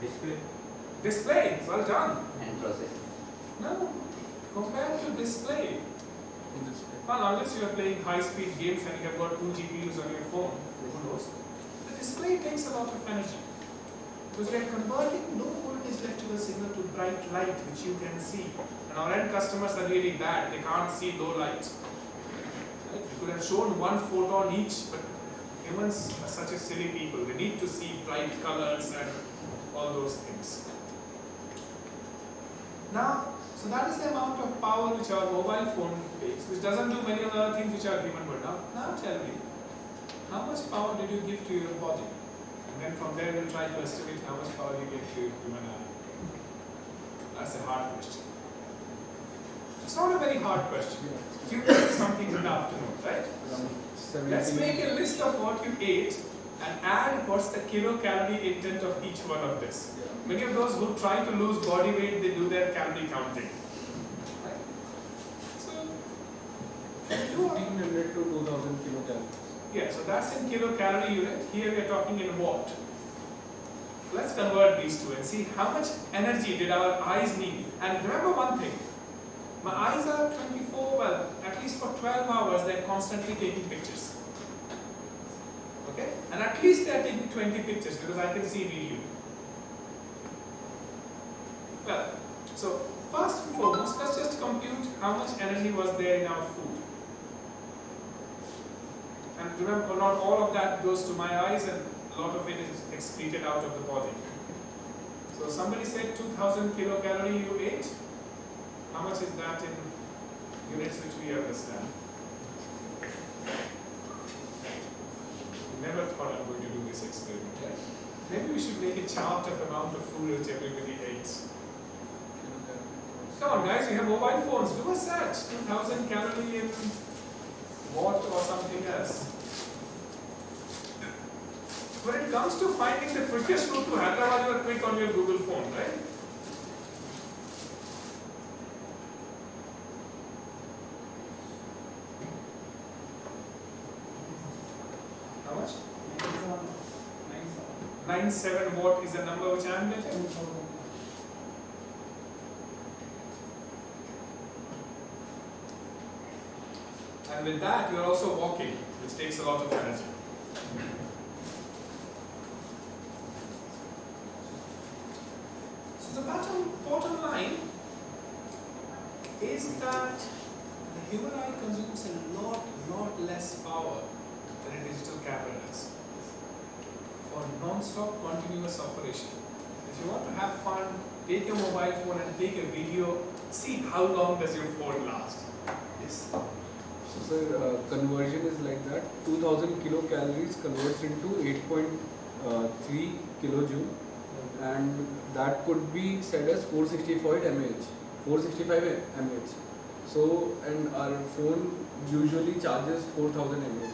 Display. Display, well done. And processing. No, compared to display. Well, unless you are playing high-speed games and you have got 2 GPUs on your phone, who knows? The display takes a lot of energy. Because we are converting low voltage electrical signal to bright light, which you can see. And our end customers are really bad, they can't see low light. Right? You could have shown one photon each, but humans are such a silly people. They need to see bright colors and all those things. Now, so that is the amount of power which our mobile phone takes, which doesn't do many of the other things which are human would. Now tell me, how much power did you give to your body? And then from there we'll try to estimate how much power you give to your human eye. That's a hard question. It's not a very hard question. You ate something in the afternoon, right? Let's make a list of what you ate and add what's the kilocalorie intent of each one of this. Many of those who try to lose body weight, they do their calorie counting. Right? So, 1500 to 2000 kilocalories. Yeah, so that's in kilocalorie unit. Here we are talking in watt. Let's convert these two and see how much energy did our eyes need. And remember one thing, my eyes are 24, well, at least for 12 hours, they're constantly taking pictures. Okay? And at least they're taking 20 pictures because I can see video. Well, so first and foremost, let's just compute how much energy was there in our food. And remember, not all of that goes to my eyes and a lot of it is excreted out of the body. So somebody said 2000 kilocalorie you ate. How much is that in units which we understand? Never thought I'm going to do this experiment. Right? Maybe we should make a chart of the amount of food which everybody eats. Come on guys, you have mobile phones, do a search. 2000 calorie in watt or something else. When it comes to finding the quickest route to Hyderabad, you are quick on your Google phone, right? How much? 97 watt is the number which I am getting. And with that, you are also walking, which takes a lot of energy. So the bottom line is that the human eye consumes a lot less power than a digital camera does for non-stop continuous operation. If you want to have fun, take your mobile phone and take a video, see how long does your phone last. Yes. So sir, conversion is like that. 2000 kilocalories converts into 8.3 kilojoule, and that could be said as 465 mAh. 465 mAh. So, and our phone usually charges 4000 mAh.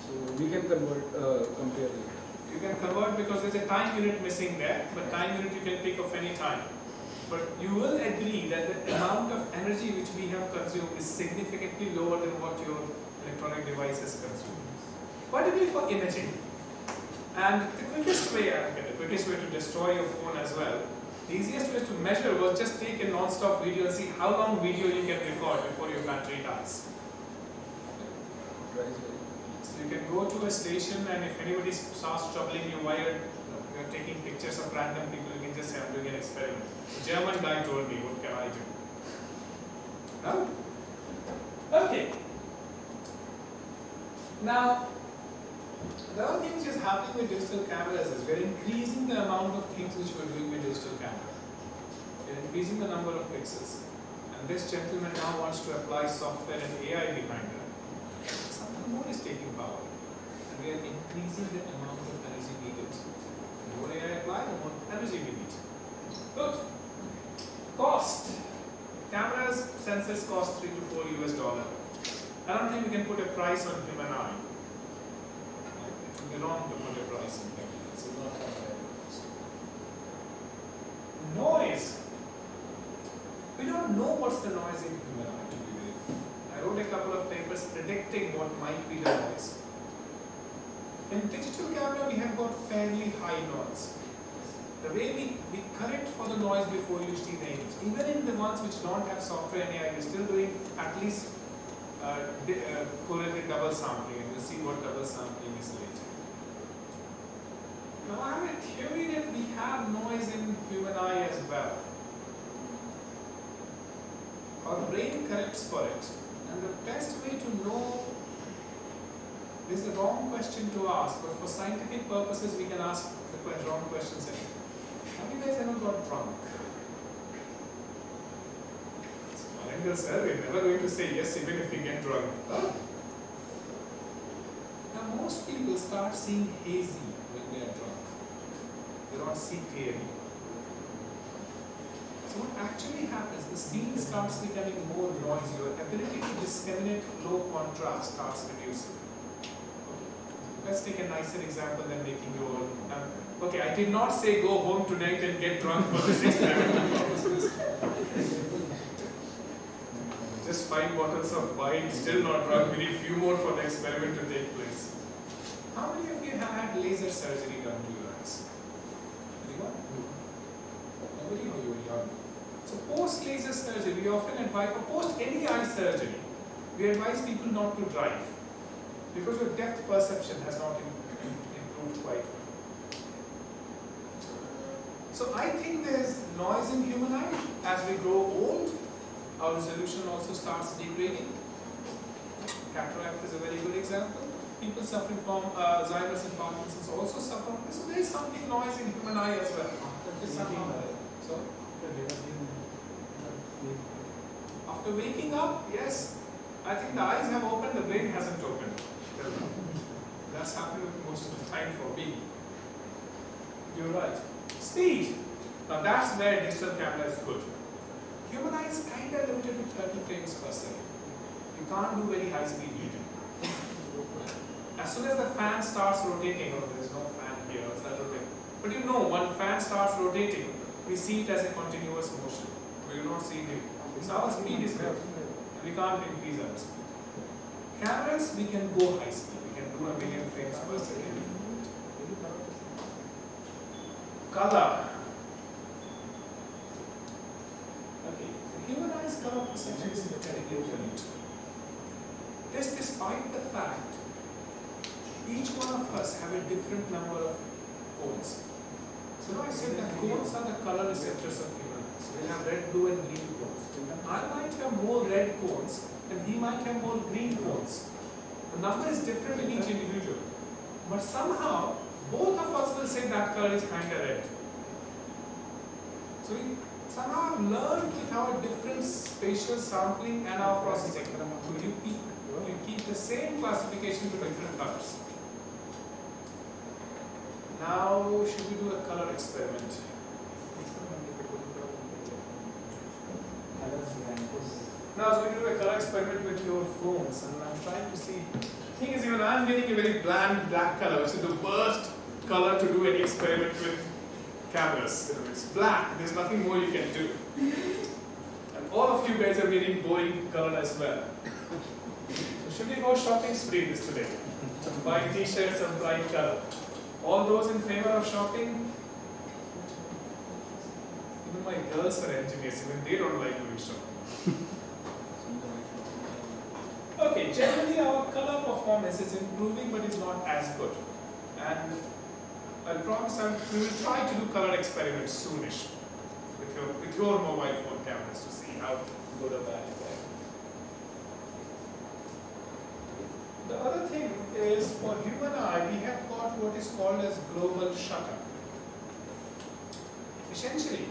So we can compare it. You can convert because there's a time unit missing there, but time unit you can pick of any time. But you will agree that the amount of energy which we have consumed is significantly lower than what your electronic devices consume. Particularly for imaging. And the quickest way to destroy your phone as well, the easiest way to measure was just take a non-stop video and see how long video you can record before your battery dies. So you can go to a station and if anybody starts troubling you while you're taking pictures of random people, you can just say, I'm doing an experiment. A German guy told me, what can I do? No? Okay. Now, the other thing which is happening with digital cameras is we're increasing the amount of things which we're doing with digital camera. We're increasing the number of pixels. And this gentleman now wants to apply software and AI behind it. Something more is taking power. And we are increasing the amount of energy needed. The more AI apply, the more energy we need. Good. Cost. Cameras, sensors cost $3 to $4 US. I don't think we can put a price on human eye. It would be wrong to put a price on them. It's not noise. We don't know what's the noise in human eye to be very frank. I wrote a couple of papers predicting what might be the noise. In digital camera, we have got fairly high noise. The way we correct for the noise before you see the image. Even in the ones which don't have software and AI, we're still doing at least correlated double sampling, and you'll see what double sampling is later. Now I have a theory that we have noise in human eye as well. Our brain corrects for it, and the best way to know this is the wrong question to ask, but for scientific purposes we can ask the wrong questions. Have you guys ever got drunk? Sir, we're never going to say yes even if we get drunk. Huh? Now most people start seeing hazy when they are drunk. They don't see clearly. So what actually happens, the scene starts becoming more noisy. Your ability to discriminate low contrast starts reducing. Let's take a nicer example than making your own. Okay, I did not say go home tonight and get drunk for this experiment. Just 5 bottles of wine, still not drunk. We need a few more for the experiment to take place. How many of you have had laser surgery done to your eyes? Anyone? Nobody know you were young. So post laser surgery, we often advise, or post any eye surgery, we advise people not to drive because your depth perception has not improved quite well. So I think there's noise in human eye. As we grow old, our resolution also starts degrading. Cataract is a very good example. People suffering from Alzheimer's and Parkinson's also suffer from this. So there is something noise in human eye as well. So, after waking up, yes, I think the eyes have opened, the brain hasn't opened. That's happening most of the time for me. You're right. Speed. Now that's where digital camera is good. Human eye is kind of limited to 30 frames per second. You can't do very high speed reading. As soon as the fan starts rotating, oh, there's no fan here, it's not rotating. But you know, when fan starts rotating, we see it as a continuous motion. We do not see it. So our speed is good. We can't increase our speed. Cameras, we can go high speed. We can do 1 million frames per second. Color. Okay, the human eye's color perception is incredibly unique. This despite the fact each one of us have a different number of cones. So now I said that cones are the color receptors of human eyes. We have red, blue and green cones. I might have more red cones and he might have more green cones. The number is different in each individual. But somehow, both of us will say that color is kind of red. So we somehow have learned with our different spatial sampling and our processing. So you keep the same classification to different colors. Now, should we do a color experiment? Now, I was going to do a color experiment with your phones, and I'm trying to see. The thing is, even I'm getting a very bland black color, which is the worst color to do any experiment with cameras. It's black, there's nothing more you can do. And all of you guys are getting boring color as well. So should we go shopping spree this today? Buy t-shirts of bright color. All those in favor of shopping? Even my girls are engineers, even they don't like doing shopping. Okay, generally our color performance is improving but is not as good. And I promise we will try to do color experiments soonish with your mobile phone cameras to see how good or bad it is. The other thing is, for human eye, we have got what is called as global shutter. Essentially,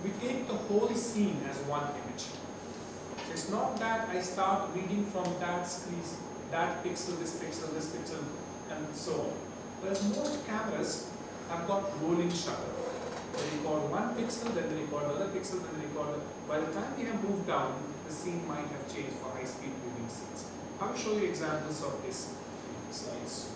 we take the whole scene as one image. So it's not that I start reading from that screen, that pixel, this pixel, and so on. Whereas most cameras have got rolling shutter. They record one pixel, then they record another pixel, then they record. By the time we have moved down, the scene might have changed for high-speed moving scenes. I will show you examples of this in slides.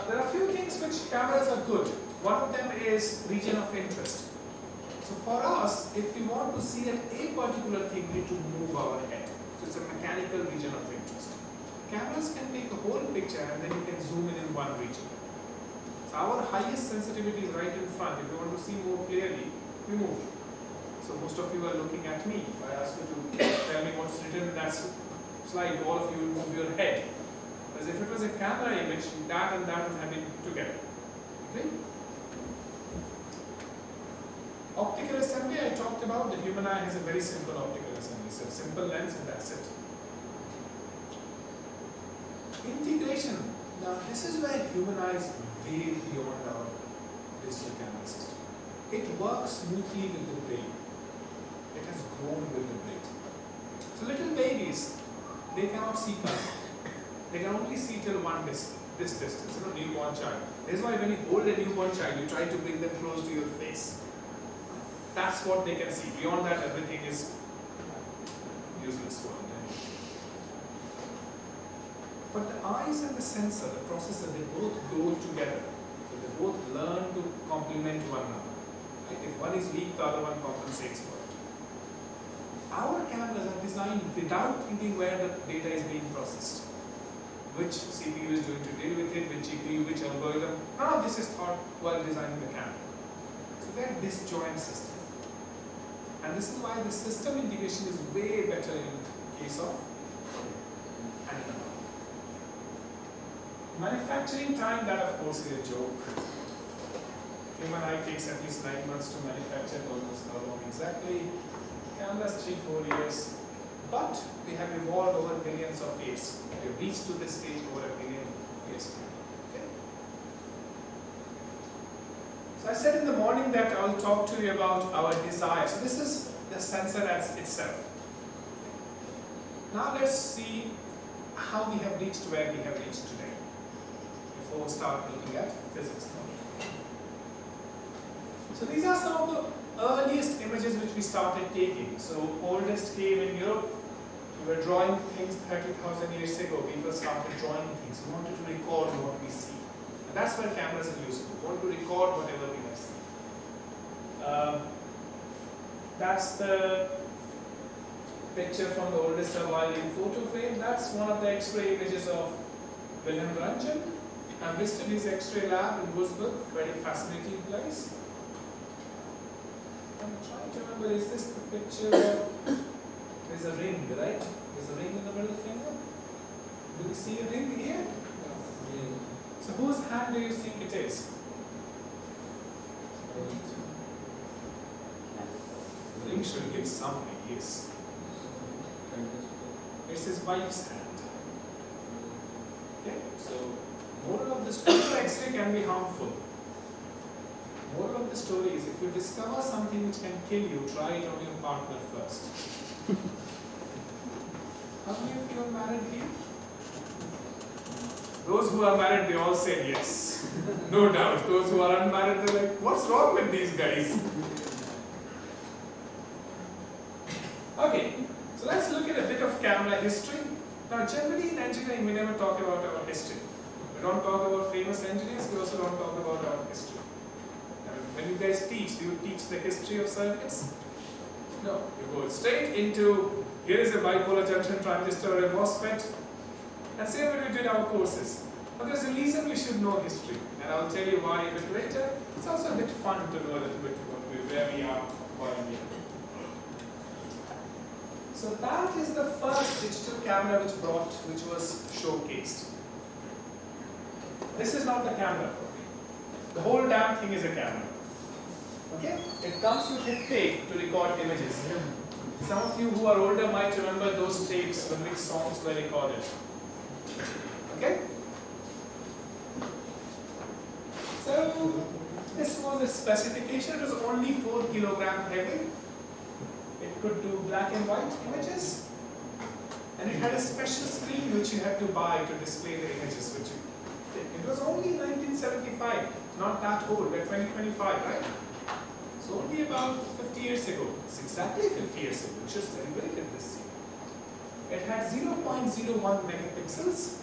There are a few things which cameras are good. One of them is region of interest. So for us, if we want to see a particular thing, we need to move our head. So it's a mechanical region of interest. Cameras can take a whole picture and then you can zoom in one region. So our highest sensitivity is right in front. If you want to see more clearly, we move. So most of you are looking at me. If I ask you to tell me what's written in that slide, all of you will move your head. Whereas if it was a camera image, that and that would have been together. Okay? Optical assembly, I talked about. The human eye has a very simple optical assembly. So simple lens and that's it. Integration. Now this is where human eye is way beyond our digital camera system. It works smoothly with the brain. It has grown with the brain. So little babies, they cannot see color. They can only see till this distance, newborn child. This is why when you hold a newborn child, you try to bring them close to your face. That's what they can see. Beyond that, everything is useless for them. But the eyes and the sensor, the processor, they both grow together. So they both learn to complement one another. Right? If one is weak, the other one compensates for it. Our cameras are designed without thinking where the data is being processed. Which CPU is going to deal with it, which GPU, which algorithm. None of this is thought while designing the camera. So they are disjoint systems. And this is why the system integration is way better in case of analog. Manufacturing time, that of course is a joke. Human eye takes at least 9 months to manufacture, almost how long exactly. Cameras 3-4 years. But we have evolved over billions of years. We have reached to this stage over a billion years. Okay? So I said in the morning that I will talk to you about our desire. So this is the sensor as itself. Now let's see how we have reached where we have reached today. Before we start looking at physics now. So these are some of the earliest images which we started taking. So oldest came in Europe. We were drawing things 30,000 years ago. People started drawing things. We wanted to record what we see. And that's where cameras are useful. We want to record whatever we have seen. That's the picture from the oldest surviving photo frame. That's one of the X-ray images of Wilhelm Röntgen. I visited his X-ray lab in Würzburg, very fascinating place. I'm trying to remember, is this the picture of, there's a ring, right? There's a ring in the middle finger. Do you see a ring here? Yes. So whose hand do you think it is? The ring should give some ideas. It's his wife's hand. Okay, so moral of the story, X-ray can be harmful. Moral of the story is if you discover something which can kill you, try it on your partner first. How many of you are married here? Those who are married, they all said yes. No doubt. Those who are unmarried, they're like, what's wrong with these guys? Okay, so let's look at a bit of camera history. Now generally in engineering, we never talk about our history. We don't talk about famous engineers, we also don't talk about our history. When you guys teach, do you teach the history of circuits? No, you go straight into, here is a bipolar junction transistor or a MOSFET, and say when we did our courses. But there's a reason we should know history, and I'll tell you why a bit later. It's also a bit fun to know a little bit where we are, why we are. So that is the first digital camera which was showcased. This is not the camera. The whole damn thing is a camera. Okay? It comes with a tape to record images. Some of you who are older might remember those tapes when which songs were recorded. Okay? So, this was a specification. It was only 4 kilogram heavy. It could do black and white images. And it had a special screen which you had to buy to display the images which you did. It was only 1975. Not that old, we're 2025, right? So only about 50 years ago. It's exactly 50 years ago. We just celebrated this year. It had 0.01 megapixels.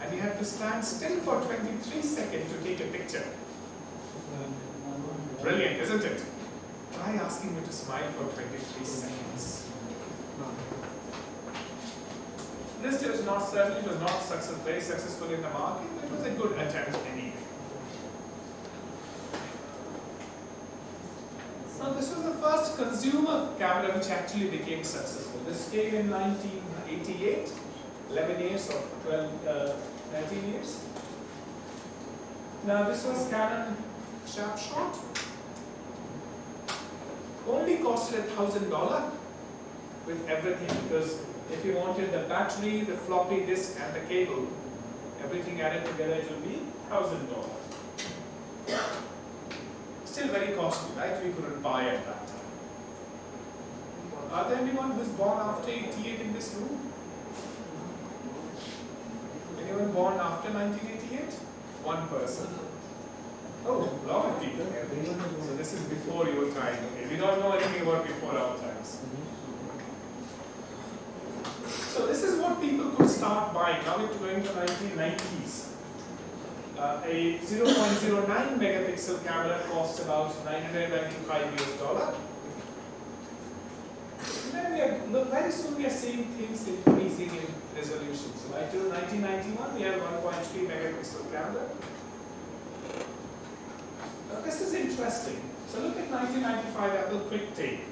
And you had to stand still for 23 seconds to take a picture. Brilliant, isn't it? Try asking me to smile for 23 seconds. This was not certainly was not very successful in the market, but it was a good attempt anyway. first consumer camera which actually became successful. This came in 1988, 11 years or 19 years. Now this was Canon Sharpshot. Only costed $1,000 with everything, because if you wanted the battery, the floppy disk and the cable, everything added together, it will be $1,000. Still very costly, right? We couldn't buy at that time. Are there anyone who was born after 88 in this room? Anyone born after 1988? One person. Oh, a lot of people. So this is before your time. Okay. We don't know anything about before our times. So this is what people could start buying. Now we're going to 1990s. A 0.09 megapixel camera costs about $995. And then very soon we are seeing things increasing in resolution. So until 1991 we have 1.3 megapixel camera. Now this is interesting. So look at 1995 Apple Quick Take.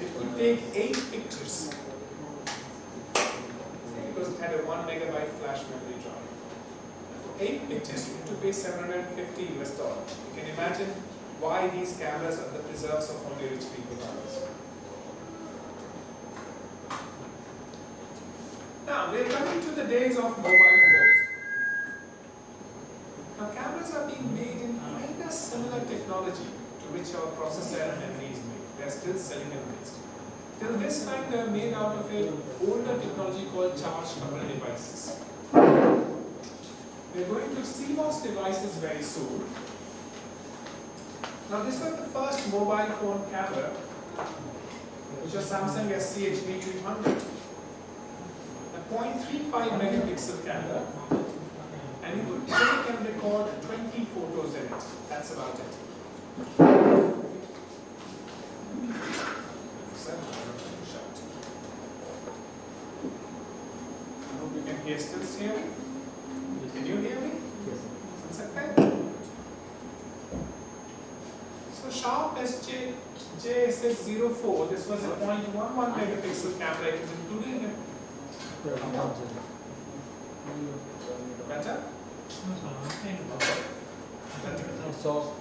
It could take 8 pictures. Because it had a 1 megabyte flash memory drive. 8 pictures, you need to pay $750 US. You can imagine why these cameras are the preserves of only rich people nowadays. Now, we're coming to the days of mobile phones. Now, cameras are being made in kind of similar technology to which our processor and memory is made. They are still silicon-based. Till this time, they are made out of an older technology called charge-coupled devices. We're going to CMOS devices very soon. Now this was the first mobile phone camera, which was Samsung SCHV 200. A 0.35 megapixel camera, and you could take and record 20 photos in it. That's about it. I hope you can still hear me. Can you hear me? Yes. So Sharp JSX04, this was a 0.11 megapixel camera. It was included in it. Better? Soft.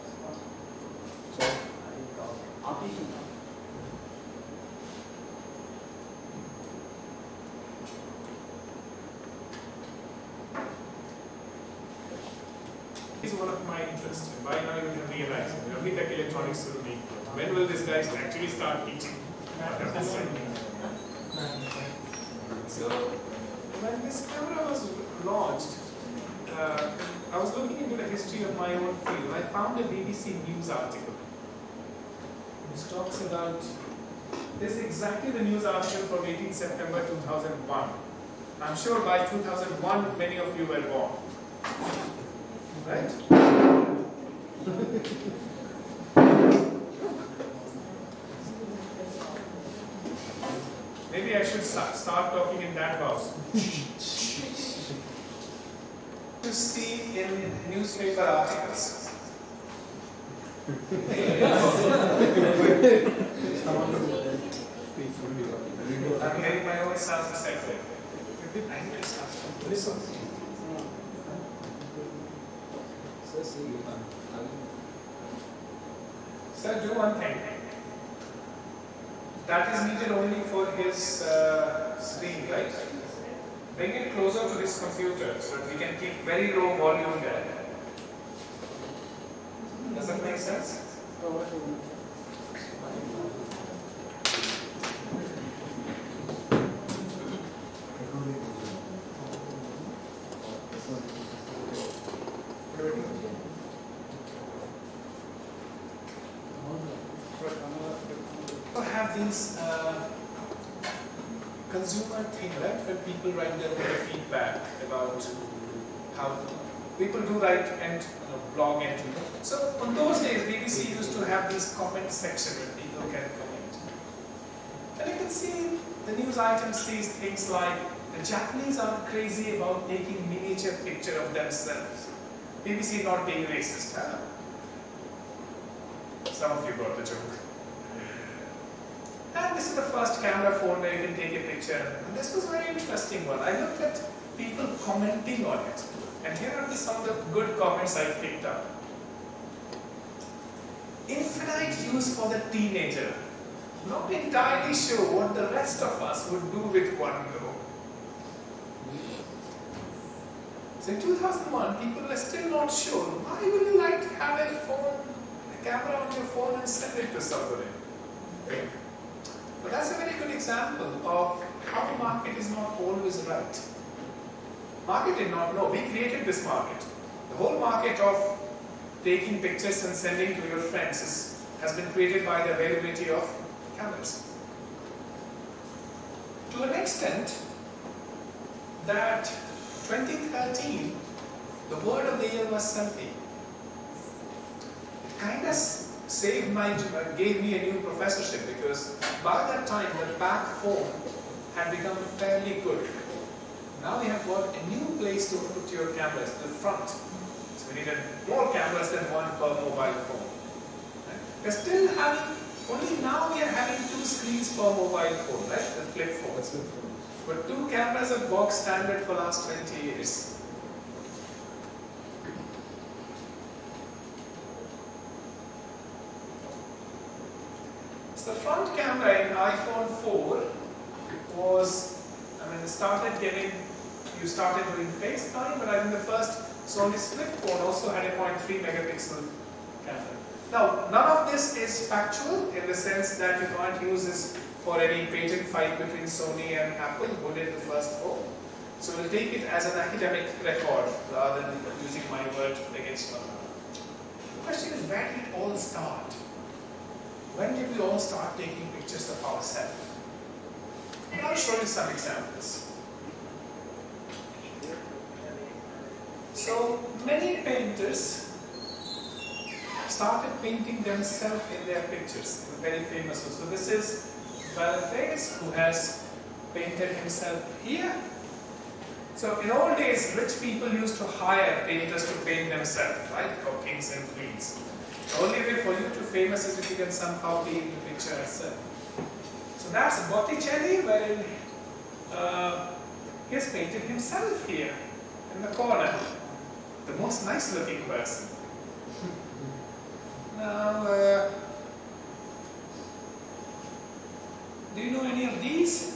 Is one of my interests. By now you have realized Ravi Tech Electronics will make. When will these guys actually start eating? So when this camera was launched, I was looking into the history of my own field. I found a BBC News article which talks about this is exactly the news article from 18 September 2001. I'm sure by 2001 many of you were born. Right? Maybe I should start talking in that house. To see in newspaper articles. I'm hearing my own sound segue. Listen. Sir, do one thing. That is needed only for his screen, right? Bring it closer to his computer so that we can keep very low volume there. Does that make sense? These consumer thing, right, where people write their own feedback about how people do write and blog entry. So on those days, BBC used to have these comment section where people can comment. And you can see the news item says things like, the Japanese are crazy about taking miniature picture of themselves. BBC not being racist, huh? Some of you got the joke. And this is the first camera phone where you can take a picture. And this was a very interesting one. I looked at people commenting on it. And here are some of the good comments I picked up. Infinite use for the teenager. Not entirely sure what the rest of us would do with one go. So in 2001, people were still not sure. Why would you like to have a camera on your phone and send it to somebody? Okay. But that's a very good example of how the market is not always right. Market did not know. We created this market. The whole market of taking pictures and sending to your friends has been created by the availability of cameras. To an extent that 2013, the word of the year was selfie. It kind of gave me a new professorship, because by that time the back phone had become fairly good. Now we have got a new place to put your cameras, the front. So we needed more cameras than one per mobile phone. Right? We're still having, only now we are having 2 screens per mobile phone, right? The flip phones. But 2 cameras are box standard for last 20 years. So the front camera in iPhone 4 was, it you started doing FaceTime, but I think the first Sony's flip phone also had a 0.3 megapixel camera. Now, none of this is factual in the sense that you can't use this for any patent fight between Sony and Apple, who did the first phone. So we'll take it as an academic record rather than using my word against one another. The question is, where did it all start? When did we all start taking pictures of ourselves? And I'll show you some examples. So many painters started painting themselves in their pictures. Very famous. So this is Velázquez, who has painted himself here. So in old days, rich people used to hire painters to paint themselves, right? For kings and queens. The only way for you to famous is if you can somehow paint the picture itself. So that's Botticelli, wherein he has painted himself here in the corner. The most nice looking person. Now, do you know any of these?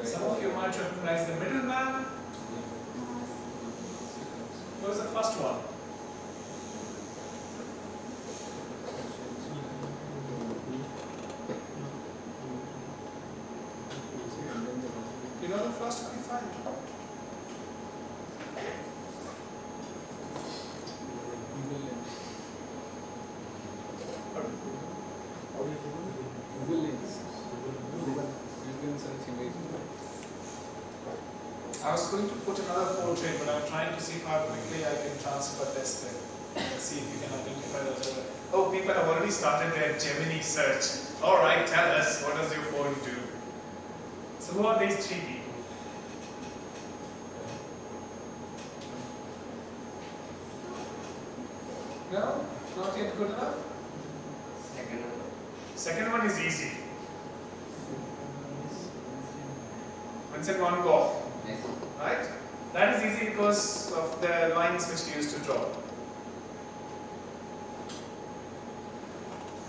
Some of you might recognize the middleman. What was the first one? You know the first one you find? I was going to put another portrait, but I'm trying to see how quickly I can transfer this thing. Let's see if you can identify those. Oh, people have already started their Gemini search. Alright, tell us, what does your phone do? So who are these 3 people? No? Not yet good enough? Second one is easy. Vincent van Gogh. Right? That is easy because of the lines which he used to draw.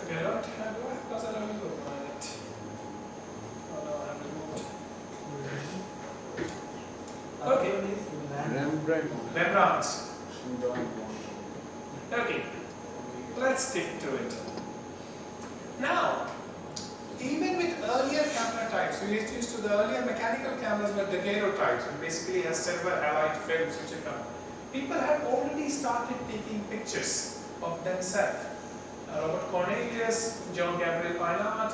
Okay, do I have Gazillion on it? Oh no, I have removed. Okay. Rembrandt. Okay. Let's stick to it. Now, even with earlier camera types, we used to the earlier mechanical cameras were daguerreotypes, which basically has silver halide films which come. People have already started taking pictures of themselves. Robert Cornelius, John Gabriel Maynard,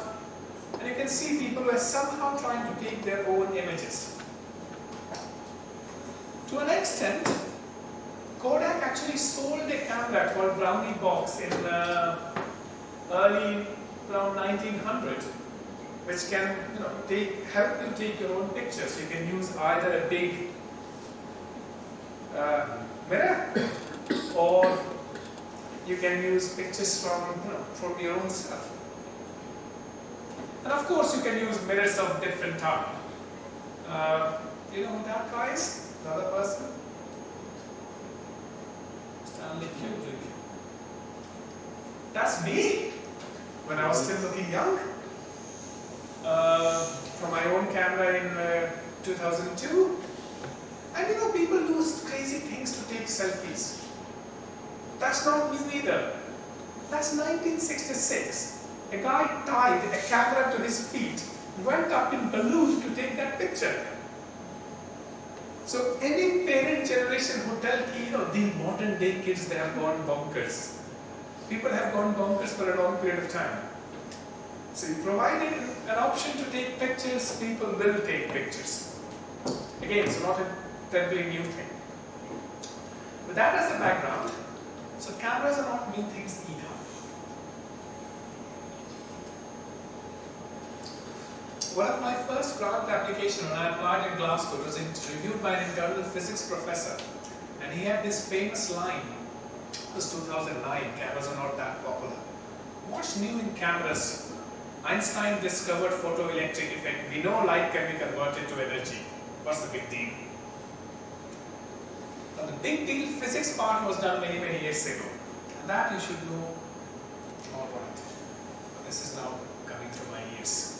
and you can see people were somehow trying to take their own images. To an extent, Kodak actually sold a camera called Brownie Box in early around 1900, which can help you take your own pictures. You can use either a big mirror, or you can use pictures from your own self. And of course, you can use mirrors of different type. You know who that guy is? Another person? Stanley Kubrick. That's me when I was still looking young. From my own camera in 2002. And you know, people do crazy things to take selfies. That's not new either. That's 1966. A guy tied a camera to his feet, went up in balloon to take that picture. So any parent generation who tell the modern day kids, they have gone bonkers. People have gone bonkers for a long period of time. So you provided an option to take pictures, people will take pictures. Again, it's not a terribly new thing. With that as a background, so cameras are not new things either. One of my first grant applications when I applied in Glasgow was reviewed by an internal physics professor, and he had this famous line. It was 2009, cameras are not that popular. What's new in cameras? Einstein discovered photoelectric effect. We know light can be converted to energy. What's the big deal? Now the big deal physics part was done many, many years ago. And that you should know. Alright. This is now coming through my ears.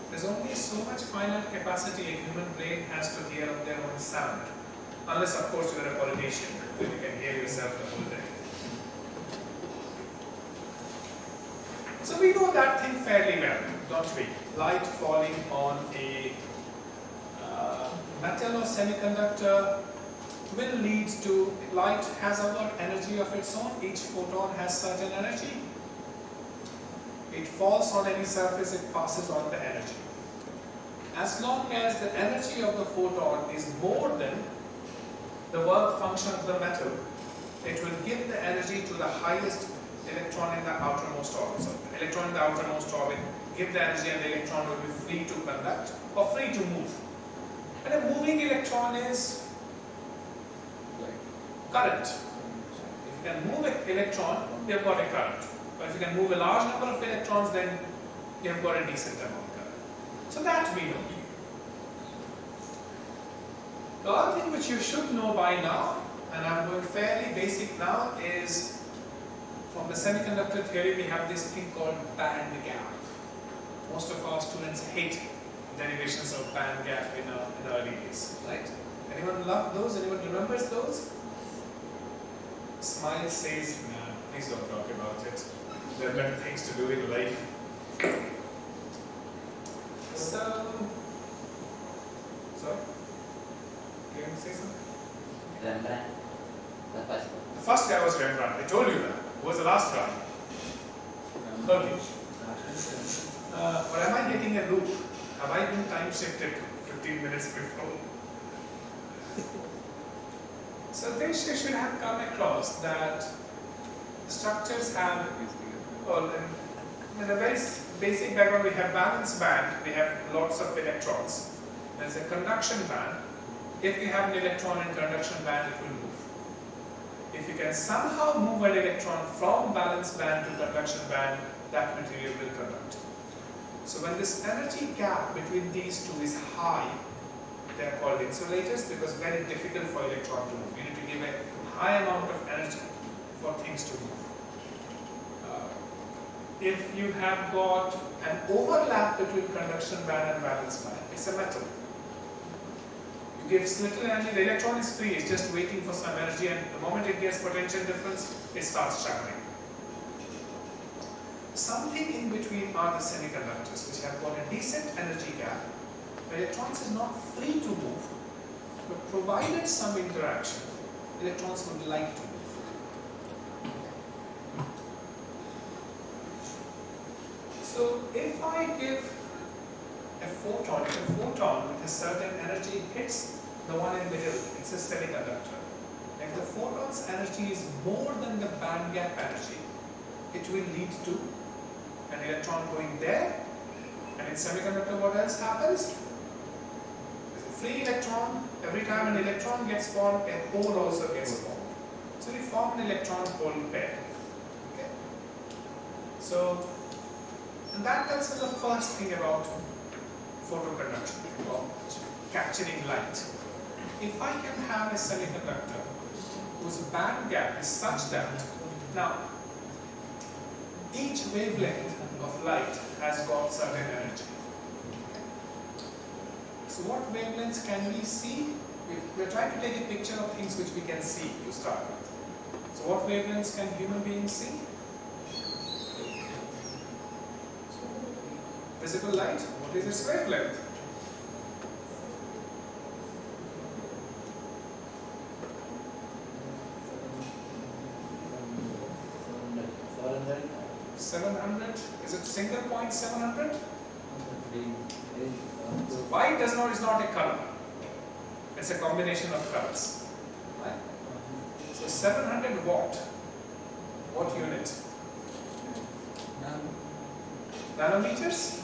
There's only so much finite capacity a human brain has to hear of their own sound. Unless, of course, you are a politician, then you can hear yourself the whole day. So we know that thing fairly well, don't we? Light falling on a metal or semiconductor will lead to, light has got energy of its own, each photon has certain energy. It falls on any surface, it passes on the energy. As long as the energy of the photon is more than the work function of the metal, it will give the energy to the highest electron in the outermost orbit. So the electron in the outermost orbit give the energy, and the electron will be free to conduct or free to move. And a moving electron is current. If you can move an electron, you have got a current. But if you can move a large number of electrons, then you have got a decent amount of current. So that we know. The other thing which you should know by now, and I'm going fairly basic now, is from the semiconductor theory we have this thing called band gap. Most of our students hate derivations of band gap in the early days, right? Anyone love those? Anyone remembers those? Smile says, nah, please don't talk about it. There are better things to do in life. So, sorry? You want to say something? Rembrandt, the first one. The first guy was Rembrandt. I told you that. Who was the last guy? Okay. But am I getting a loop? Have I been time shifted 15 minutes before? So this you should have come across that structures have, well, in a very basic background, we have valence band, we have lots of electrons. There's a conduction band. If you have an electron in conduction band, it will move. If you can somehow move an electron from valence band to conduction band, that material will conduct. So when this energy gap between these two is high, they are called insulators because very difficult for electron to move. You need to give a high amount of energy for things to move. If you have got an overlap between conduction band and valence band, it's a metal. You give little energy, the electron is free, it's just waiting for some energy, and the moment it gets potential difference, it starts shattering. Something in between are the semiconductors, which have got a decent energy gap. The electrons is not free to move, but provided some interaction, electrons would like to move. So if I give a photon with a certain energy hits the one in the middle, it's a semiconductor. If the photon's energy is more than the band gap energy, it will lead to an electron going there, and in semiconductor what else happens? There's a free electron. Every time an electron gets formed, a hole also gets formed. So we form an electron-hole pair. Okay? So, and that tells us the first thing about photoconduction, or capturing light. If I can have a semiconductor whose band gap is such that, now, each wavelength of light has got certain energy. So what wavelengths can we see? We're trying to take a picture of things which we can see to start with. So what wavelengths can human beings see? Visible light, what is its wavelength? $700. Is it single point 700? So white is not a color. It's a combination of colors. Right? So 700 watt. What unit? Nanometers?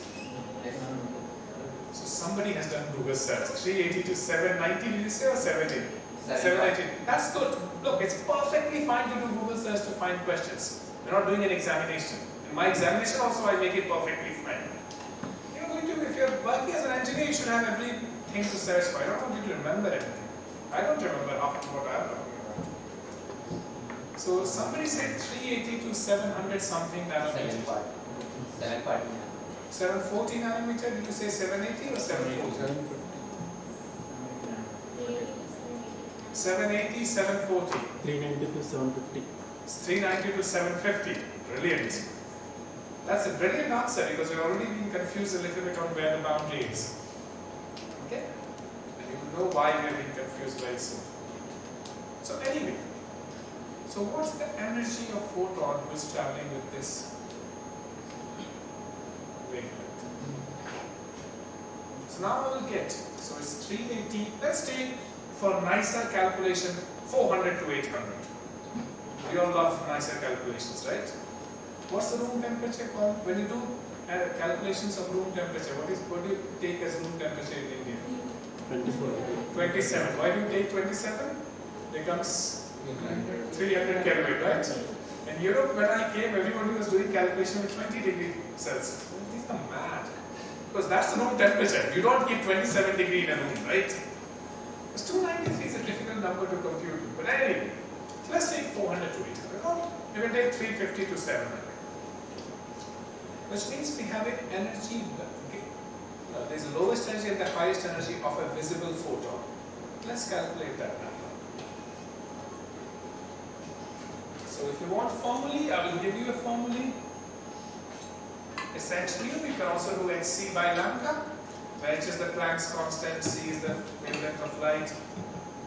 So somebody has done Google search. 380 to 790, did you say, or 780? 790. That's good. Look, it's perfectly fine to do Google search to find questions. We're not doing an examination. In my examination also I make it perfectly fine. You're going to, if you're working as an engineer, you should have everything to search for. I don't want you to remember everything. I don't remember half of what I'm talking about. So somebody said 380 to 700 something nanometers. 740. 740 nanometer, did you say 780 or 740? 780, 740. 390 to 750. 390 to 750. Brilliant. That's a brilliant answer because we're already being confused a little bit on where the boundary is. Okay? And you will know why we're being confused very soon. So anyway, so what's the energy of photon who is traveling with this wavelength? So now I will get, so it's 380, let's take for nicer calculation 400 to 800. We all love nicer calculations, right? What's the room temperature called? When you do calculations of room temperature, what do you take as room temperature in India? 27. Why do you take 27? Becomes 300 Kelvin, right? In Europe, when I came, everybody was doing calculation with 20 degrees Celsius. These are mad. Because that's the room temperature. You don't keep 27 degrees in a room, right? Because 293 is a difficult number to compute. But anyway, so let's take 400 to 800. Or we can take 350 to 700. Which means we have an energy, okay? There's the lowest energy and the highest energy of a visible photon. Let's calculate that now. So if you want formally, I will give you a formula. Essentially, we can also do hc by lambda, where h is the Planck's constant, c is the wavelength of light.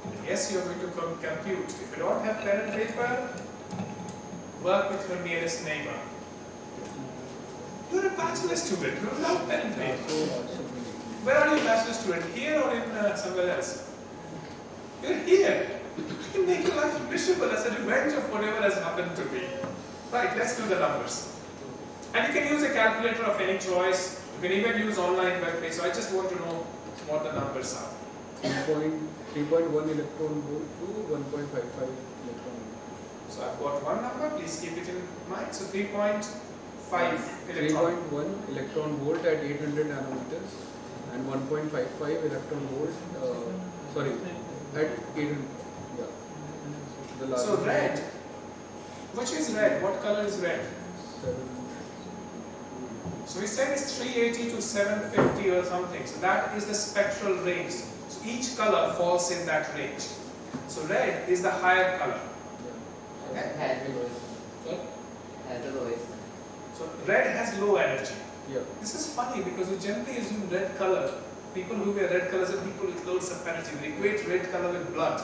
And yes, you are going to compute. If you don't have pen and paper, work with your nearest neighbor. You're a bachelor student, you love pen and paper. Where are you a bachelor student? Here or in somewhere else? You're here. You can make your life miserable as a revenge of whatever has happened to me. Right, let's do the numbers. And you can use a calculator of any choice. You can even use online web page. So I just want to know what the numbers are. 3.1 electron volt to 1.55 electron volt. So I've got one number, please keep it in mind. So 3.5 electron. 3.1 electron volt at 800 nanometers and 1.55 electron volt, sorry, at 800. Yeah. So red. Which is red? What color is red? 7. So we said it's 380 to 750 or something. So that is the spectral range. So each color falls in that range. So red is the higher color. Okay? Has the lowest. So, Has the lowest. so red has low energy. Yeah. This is funny because we generally assume red color. People who wear red colors are people with loads of energy. We equate red color with blood.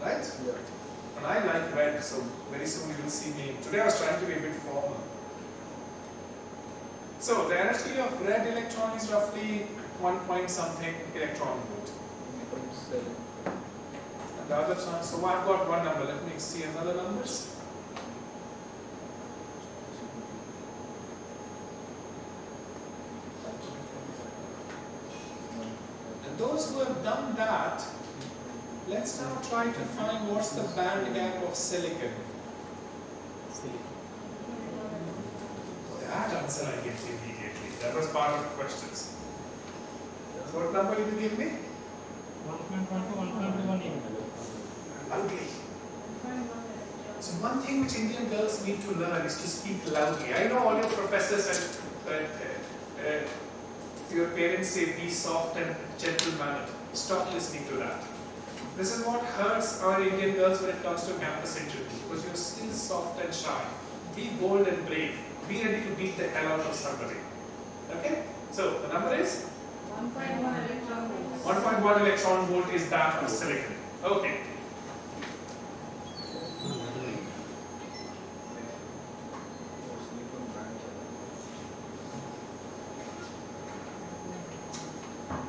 Right? Yeah. And I like red, so very soon you will see me. Today I was trying to be a bit formal. So the energy of red electron is roughly 1 point something electron volt. 1.7. And the other one, so I've got one number. Let me see another numbers. those who have done that, let's now try to find what's the band gap of silicon. That answer I get immediately. That was part of the questions. So what number did you give me? 1.1 to 1.1. Ugly. So one thing which Indian girls need to learn is to speak loudly. I know all your professors and your parents say be soft and gentle-mannered. Stop listening to that. This is what hurts our Indian girls when it comes to campus interviews, because you're still soft and shy. Be bold and brave. Be ready to beat the hell out of somebody. Okay? So the number is? 1.1 electron volt. 1.1 electron volt is that of silicon. Okay.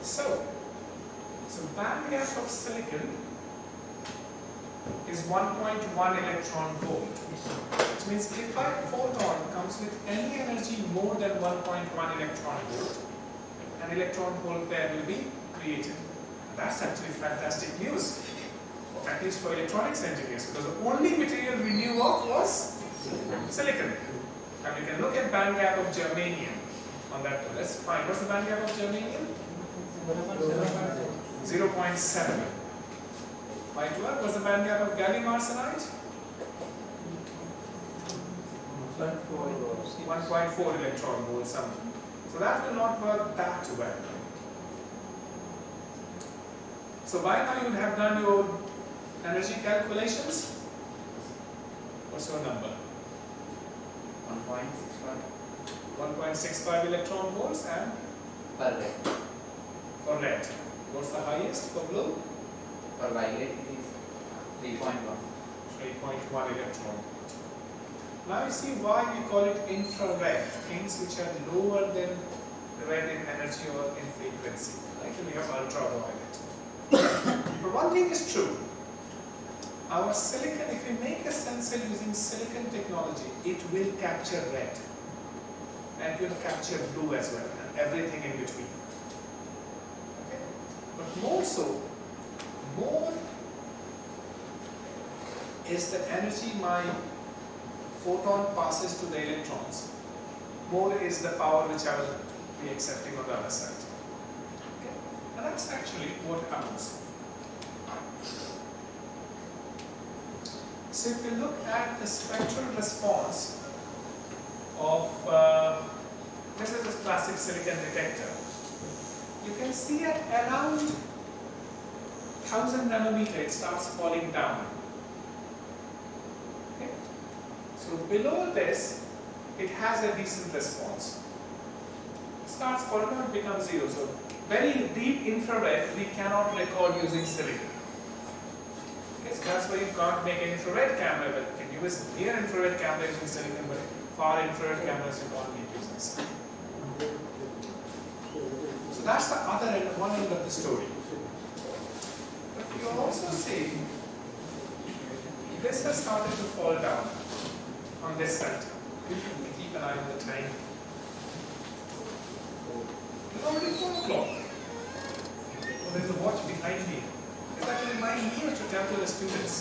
So band gap of silicon is 1.1 electron volt, which means if a photon comes with any energy more than 1.1 electron volt, an electron hole pair will be created. And that's actually fantastic news, at least for electronics engineers, because the only material we knew of was silicon. And we can look at band gap of germanium on that one. Let's find what's the band gap of germanium? 0.7. By 12, what's the band gap of gallium arsenide? 1.4 electron volt something. So that will not work that well. So by now you have done your energy calculations. What's your number? 1.65 1.65 electron volts, and per red. for red. What's the highest for blue? For violet it is 3.1. 3.1 electron volt. Now you see why we call it infrared, things which are lower than red in energy or in frequency. Like we have ultraviolet. But one thing is true. Our silicon, if we make a sensor using silicon technology, it will capture red. And it will capture blue as well, and everything in between. Okay? But more is the energy my photon passes to the electrons. More is the power which I will be accepting on the other side. Okay? And that's actually what happens. So if you look at the spectral response of, this is a classic silicon detector, you can see at around 1000 nanometer it starts falling down. Okay? So below this, it has a decent response. It starts falling down, it becomes zero. So very deep infrared we cannot record using silicon. Okay, so that's why you can't make an infrared camera, but you can use near infrared camera using silicon, but far infrared cameras you can't make using silicon. So that's the other end, one end of the story. But you also see this has started to fall down on this side. Keep an eye on the time. It's already 4 o'clock. Oh, there's a watch behind me. It's actually remind me to tell to the students,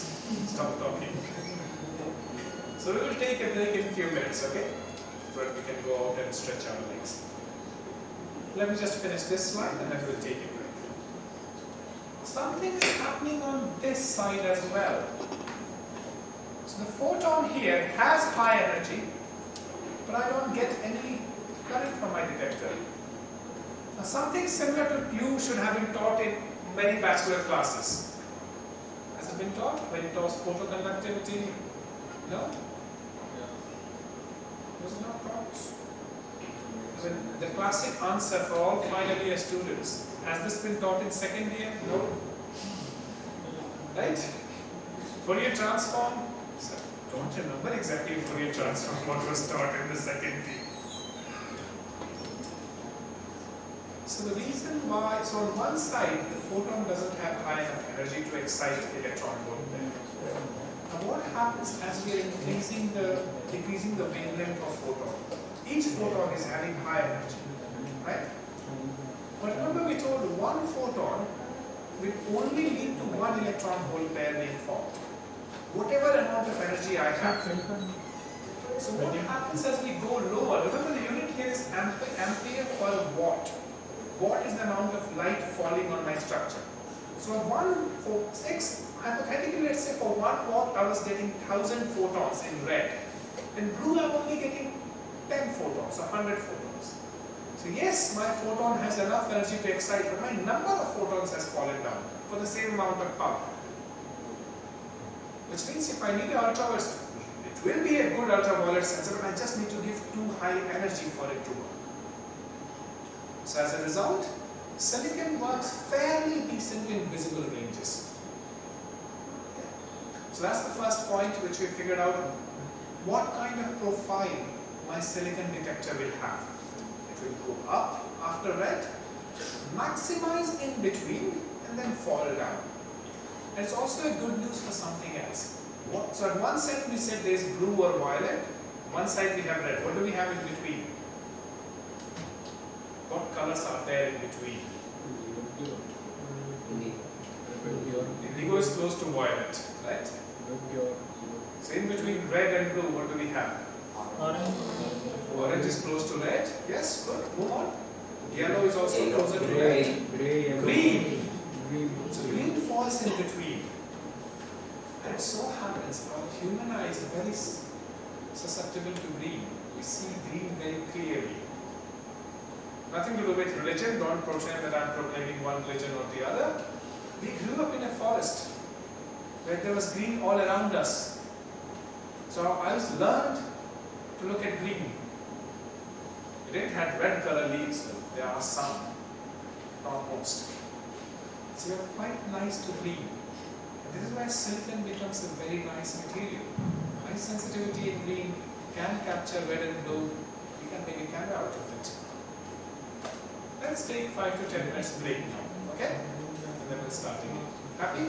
stop talking. So we will take a break in a few minutes, okay? So that we can go out and stretch our legs. Let me just finish this slide and then we'll take a break. Something is happening on this side as well. So the photon here has high energy, but I don't get any current from my detector. Now something similar to you should have been taught in many bachelor classes. Has it been taught? When it taught photoconductivity? No? Was it not taught? The classic answer for all final year students, has this been taught in second year? No. Right? Fourier transform? So, don't remember exactly Fourier transform, what was taught in the second year. So the reason why, so on one side, the photon doesn't have high enough energy to excite the electron hole there. Now what happens as we are decreasing the wavelength of photon? Each photon is having high energy, right? But remember we told one photon will only lead to one electron hole pair being formed. Whatever amount of energy I have. So what happens as we go lower? Remember the unit here is ampere per watt. Watt is the amount of light falling on my structure. So hypothetically, let's say for 1 watt I was getting 1000 photons in red. In blue I'm only getting 10 photons or 100 photons. So yes, my photon has enough energy to excite, but my number of photons has fallen down for the same amount of power. Which means if I need an ultraviolet, it will be a good ultraviolet sensor, but I just need to give too high energy for it to work. So as a result, silicon works fairly decently in visible ranges. Okay. So that's the first point which we figured out. What kind of profile my silicon detector will have. It will go up after red, maximize in between, and then fall down. And it's also a good news for something else. So at one side we said there is blue or violet, one side we have red. What do we have in between? What colors are there in between? Indigo is close to violet, right? So in between red and blue, what do we have? Orange is close to red. Yes, good. Move on. Yellow is also closer to red. Green. So green falls in between. And it so happens our human eyes are very susceptible to green. We see green very clearly. Nothing to do with religion. Don't proclaim that I'm proclaiming one religion or the other. We grew up in a forest where there was green all around us. So our eyes learned to look at green. We didn't have red color leaves. There are some, not most. So they are quite nice to read. And this is why silicon becomes a very nice material. High sensitivity in green can capture red and blue. We can make a camera out of it. Let's take 5 to 10 minutes break now, okay? And then we'll start again. Happy?